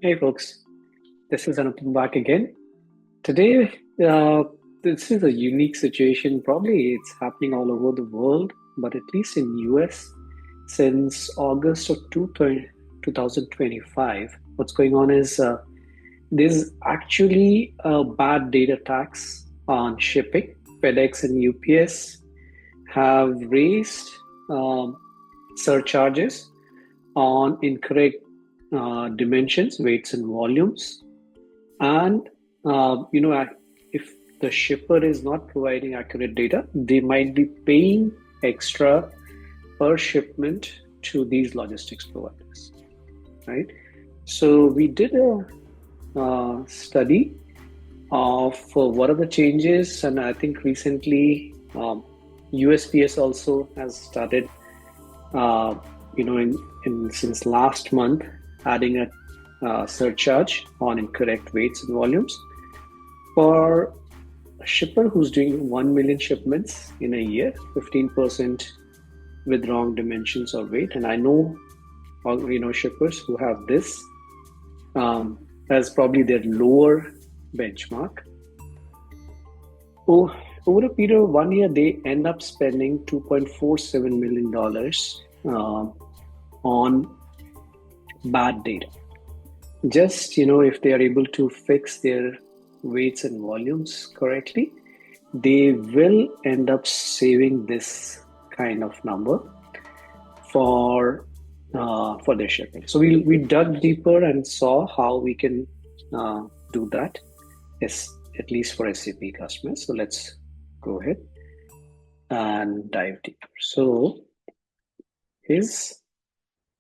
Hey folks, this is Anupam back again. Today, uh, this is a unique situation. Probably it's happening all over the world, but at least in US, since August of 2025, what's going on is there's actually a bad data tax on shipping. Fedex and UPS have raised um, surcharges on incorrect dimensions, weights, and volumes. And if the shipper is not providing accurate data, they might be paying extra per shipment to these logistics providers, right? So we did a study of what are the changes, and I think recently USPS also has started, uh, in since last month, adding a surcharge on incorrect weights and volumes. For a shipper who's doing 1 million shipments in a year, 15% with wrong dimensions or weight, and I know shippers who have this as probably their lower benchmark. Oh, over a period of 1 year, they end up spending $2.47 million on bad data. Just if they are able to fix their weights and volumes correctly, they will end up saving this kind of number for their shipping. So we dug deeper and saw how we can do that, yes, at least for SAP customers. So let's go ahead and dive deeper. So here's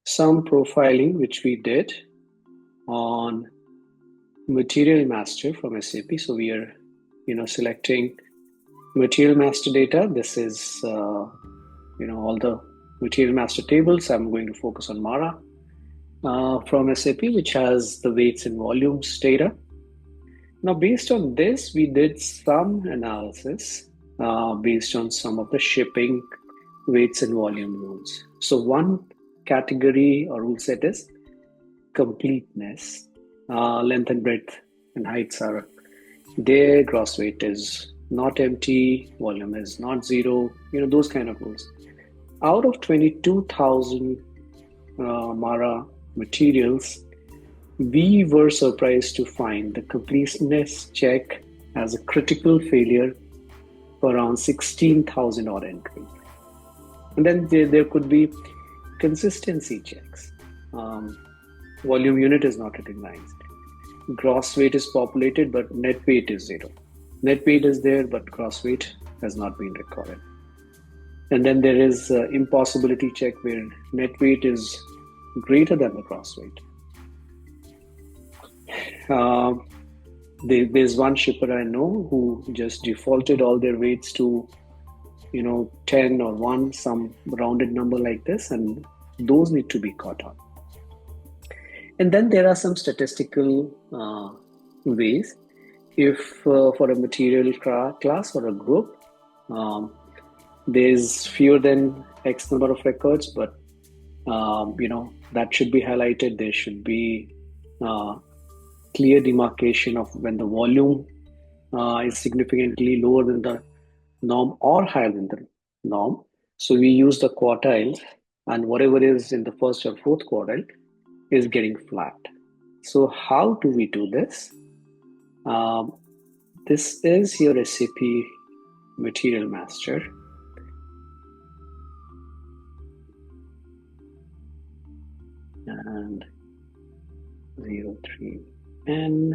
some profiling which we did on material master from SAP. So we are selecting material master data. This is all the material master tables. I'm going to focus on Mara from SAP, which has the weights and volumes data. Now, based on this, we did some analysis based on some of the shipping weights and volume rules. So one category or rule set is completeness. Length and breadth and heights are there. Gross weight is not empty. Volume is not zero. Those kind of rules. Out of 22,000 Mara materials, we were surprised to find the completeness check as a critical failure for around 16,000 odd entries. And then there could be consistency checks. Volume unit is not recognized. Gross weight is populated, but net weight is zero. Net weight is there, but gross weight has not been recorded. And then there is impossibility check where net weight is greater than the gross weight. There's one shipper I know who just defaulted all their weights to 10 or 1, some rounded number like this, and those need to be caught on. And then there are some statistical ways. If for a material class or a group, there's fewer than X number of records, but that should be highlighted. There should be clear demarcation of when the volume is significantly lower than the norm or higher than the norm. So we use the quartiles, and whatever is in the first or fourth quartile is getting flat. So how do we do this? This is your SAP material master. And 03N,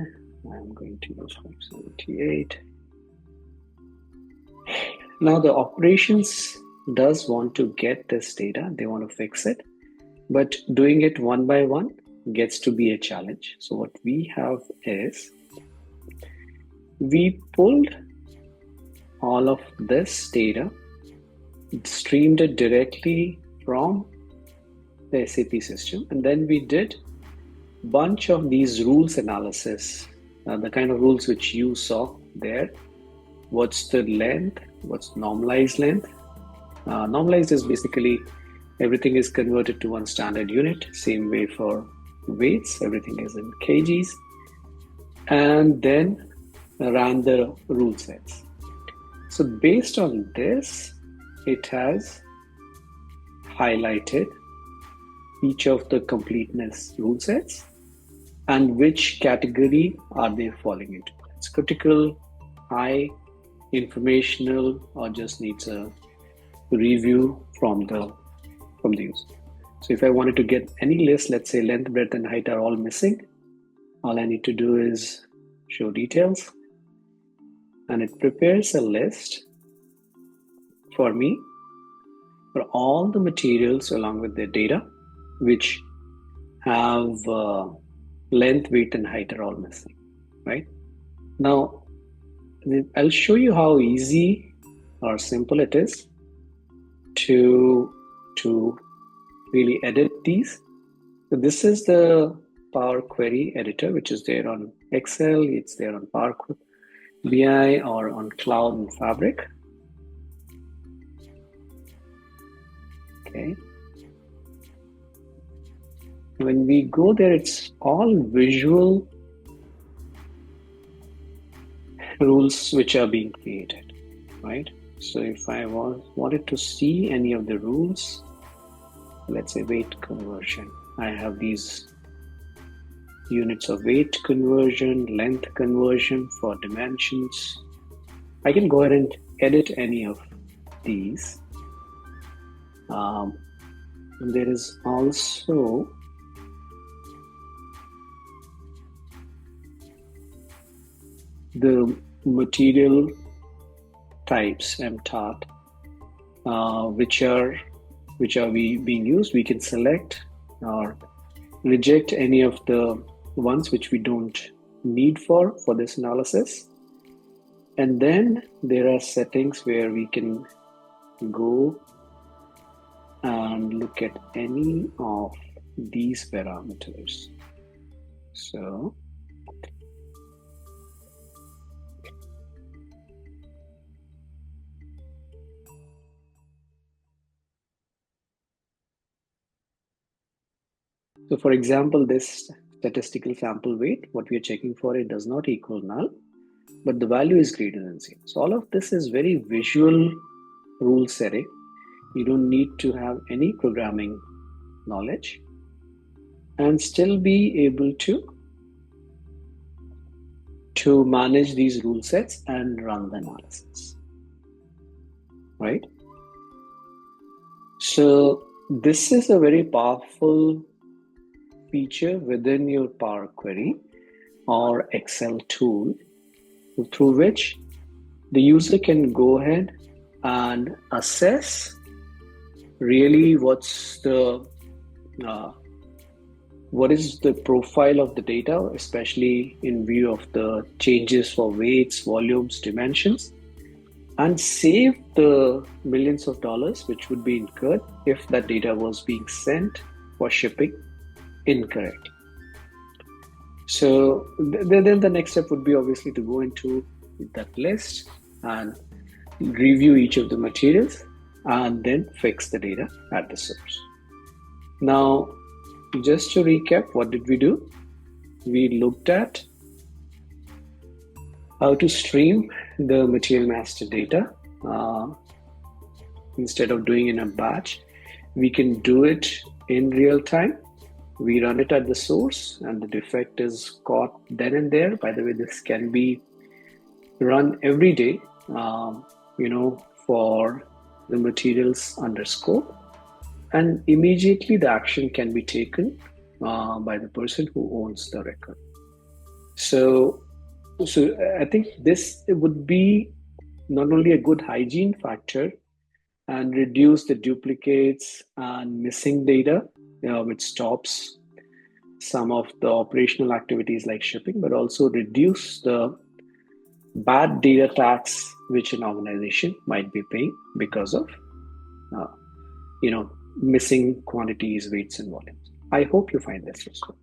I'm going to use 578. Now the operations does want to get this data, they want to fix it, but doing it one by one gets to be a challenge. So what we have is, we pulled all of this data, streamed it directly from the SAP system, and then we did a bunch of these rules analysis, the kind of rules which you saw there. What's the length? What's normalized length? Normalized is basically everything is converted to one standard unit. Same way for weights, everything is in kgs, and then ran the rule sets. So based on this, it has highlighted each of the completeness rule sets and which category are they falling into. It's critical, high, informational, or just needs a review from the user. So if I wanted to get any list, let's say length, breadth, and height are all missing, all I need to do is show details, and it prepares a list for me for all the materials along with their data, which have length, weight, and height are all missing, right? Now, I'll show you how easy or simple it is to really edit these. So this is the Power Query editor, which is there on Excel, it's there on Power BI or on Cloud and Fabric. Okay. When we go there, it's all visual rules which are being created, right? So if I wanted to see any of the rules, let's say weight conversion, I have these units of weight conversion, length conversion for dimensions. I can go ahead and edit any of these. And there is also the material types MTOT, which are being used. We can select or reject any of the ones which we don't need for this analysis. And then there are settings where we can go and look at any of these parameters. So for example, this statistical sample weight, what we are checking for, it does not equal null, but the value is greater than 0. So all of this is very visual rule setting. You don't need to have any programming knowledge and still be able to manage these rule sets and run the analysis, right? So this is a very powerful feature within your Power Query or Excel tool, through which the user can go ahead and assess really what is the profile of the data, especially in view of the changes for weights, volumes, dimensions, and save the millions of dollars which would be incurred if that data was being sent for shipping incorrect. So then the next step would be obviously to go into that list and review each of the materials and then fix the data at the source. Now, just to recap, what did we do? We looked at how to stream the material master data. Instead of doing in a batch, we can do it in real time. We run it at the source and the defect is caught then and there. By the way, this can be run every day, for the materials under scope, and immediately the action can be taken by the person who owns the record. So I think this would be not only a good hygiene factor and reduce the duplicates and missing data, which stops some of the operational activities like shipping, but also reduce the bad data tax which an organization might be paying because of missing quantities, weights, and volumes. I hope you find this useful.